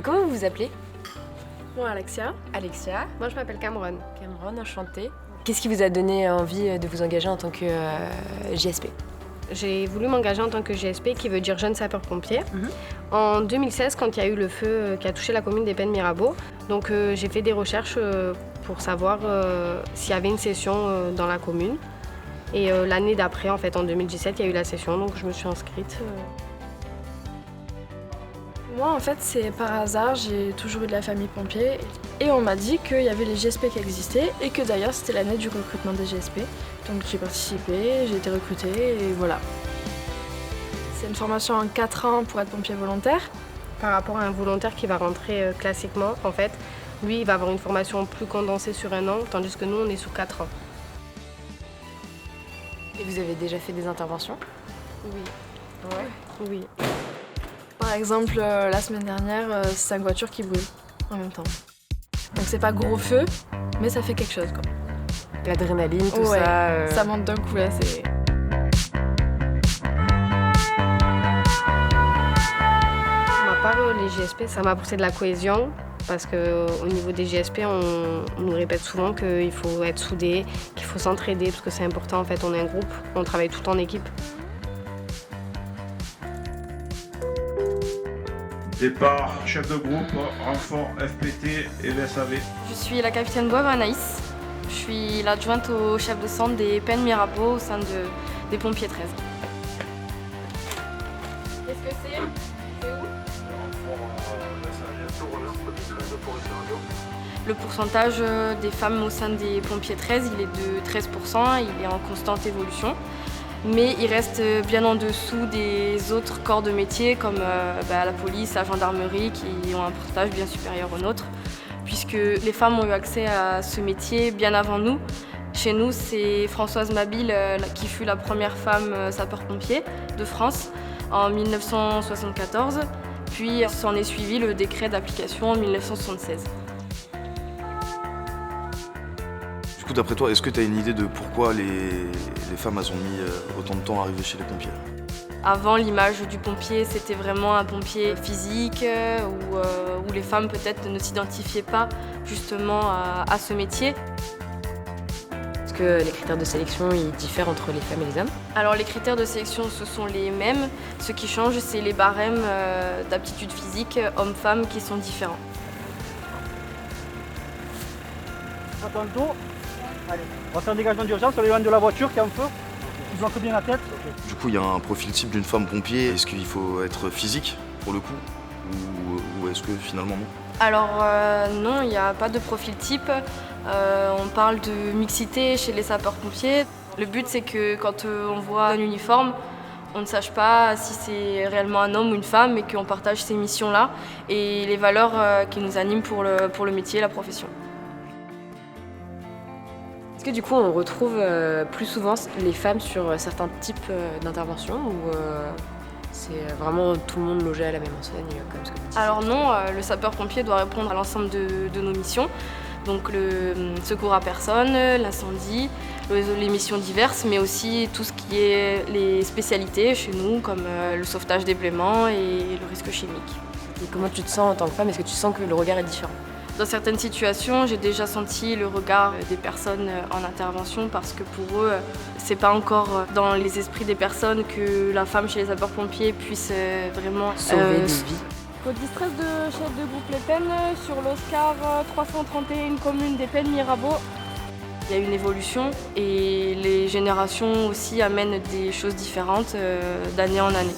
Comment vous vous appelez? Moi, Alexia. Alexia. Moi, je m'appelle Cameron. Cameron, enchantée. Qu'est-ce qui vous a donné envie de vous engager en tant que JSP? J'ai voulu m'engager en tant que GSP, qui veut dire jeune sapeur-pompier, en 2016, quand il y a eu le feu qui a touché la commune des Pennes Mirabeau. Donc j'ai fait des recherches pour savoir s'il y avait une session dans la commune. Et l'année d'après, en fait, en 2017, il y a eu la session, donc je me suis inscrite. Moi, en fait, c'est par hasard, j'ai toujours eu de la famille pompier et on m'a dit qu'il y avait les GSP qui existaient et que d'ailleurs c'était l'année du recrutement des GSP. Donc j'ai participé, j'ai été recrutée et voilà. C'est une formation en 4 ans pour être pompier volontaire. Par rapport à un volontaire qui va rentrer classiquement, en fait, lui, il va avoir une formation plus condensée sur 1 an, tandis que nous, on est sous 4 ans. Et vous avez déjà fait des interventions? Oui. Ouais. Oui. Par exemple, la semaine dernière, 5 voitures qui brûlent en même temps. Donc c'est pas gros feu, mais ça fait quelque chose quoi. L'adrénaline, tout Ouais, ça. ça monte d'un coup là, c'est... Pour ma part, les GSP, ça m'a apporté de la cohésion parce qu'au niveau des GSP, on nous répète souvent qu'il faut être soudés, qu'il faut s'entraider parce que c'est important. En fait, on est un groupe, on travaille tout en équipe. Départ, chef de groupe, renfort FPT et l'SAV. Je suis la capitaine Boivin Anaïs. Je suis l'adjointe au chef de centre des Pennes Mirabeau au sein des pompiers 13. Qu'est-ce que c'est? C'est où? Le pourcentage des femmes au sein des pompiers 13, il est de 13%, il est en constante évolution. Mais il reste bien en dessous des autres corps de métier comme la police, la gendarmerie qui ont un pourcentage bien supérieur au nôtre, puisque les femmes ont eu accès à ce métier bien avant nous. Chez nous, c'est Françoise Mabille qui fut la première femme sapeur-pompier de France en 1974, puis s'en est suivi le décret d'application en 1976. Du coup, d'après toi, est-ce que tu as une idée de pourquoi les femmes elles ont mis autant de temps à arriver chez les pompiers? Avant, l'image du pompier, c'était vraiment un pompier physique où les femmes peut-être ne s'identifiaient pas justement à ce métier. Est-ce que les critères de sélection ils diffèrent entre les femmes et les hommes? Alors les critères de sélection, ce sont les mêmes. Ce qui change, c'est les barèmes d'aptitude physique hommes-femmes qui sont différents. Attention. Allez, on va faire un dégagement d'urgence sur les vannes de la voiture qui est en feu. Ils ont bien la tête. Du coup, il y a un profil type d'une femme pompier. Est-ce qu'il faut être physique pour le coup? Ou est-ce que finalement non? Alors non, il n'y a pas de profil type. On parle de mixité chez les sapeurs-pompiers. Le but, c'est que quand on voit un uniforme, on ne sache pas si c'est réellement un homme ou une femme, mais qu'on partage ces missions-là et les valeurs qui nous animent pour le métier, la profession. Est-ce que du coup on retrouve plus souvent les femmes sur certains types d'interventions ou c'est vraiment tout le monde logé à la même enseigne comme ce que vous dites? Alors non, le sapeur-pompier doit répondre à l'ensemble de nos missions. Donc le secours à personne, l'incendie, les missions diverses, mais aussi tout ce qui est les spécialités chez nous, comme le sauvetage des blêments et le risque chimique. Et comment tu te sens en tant que femme? Est-ce que tu sens que le regard est différent? Dans certaines situations, j'ai déjà senti le regard des personnes en intervention parce que pour eux, c'est pas encore dans les esprits des personnes que la femme chez les sapeurs-pompiers puisse vraiment sauver des vies. Code 13 de chef de groupe Les Pennes sur l'Oscar 331 commune des Pennes Mirabeau. Il y a une évolution et les générations aussi amènent des choses différentes d'année en année.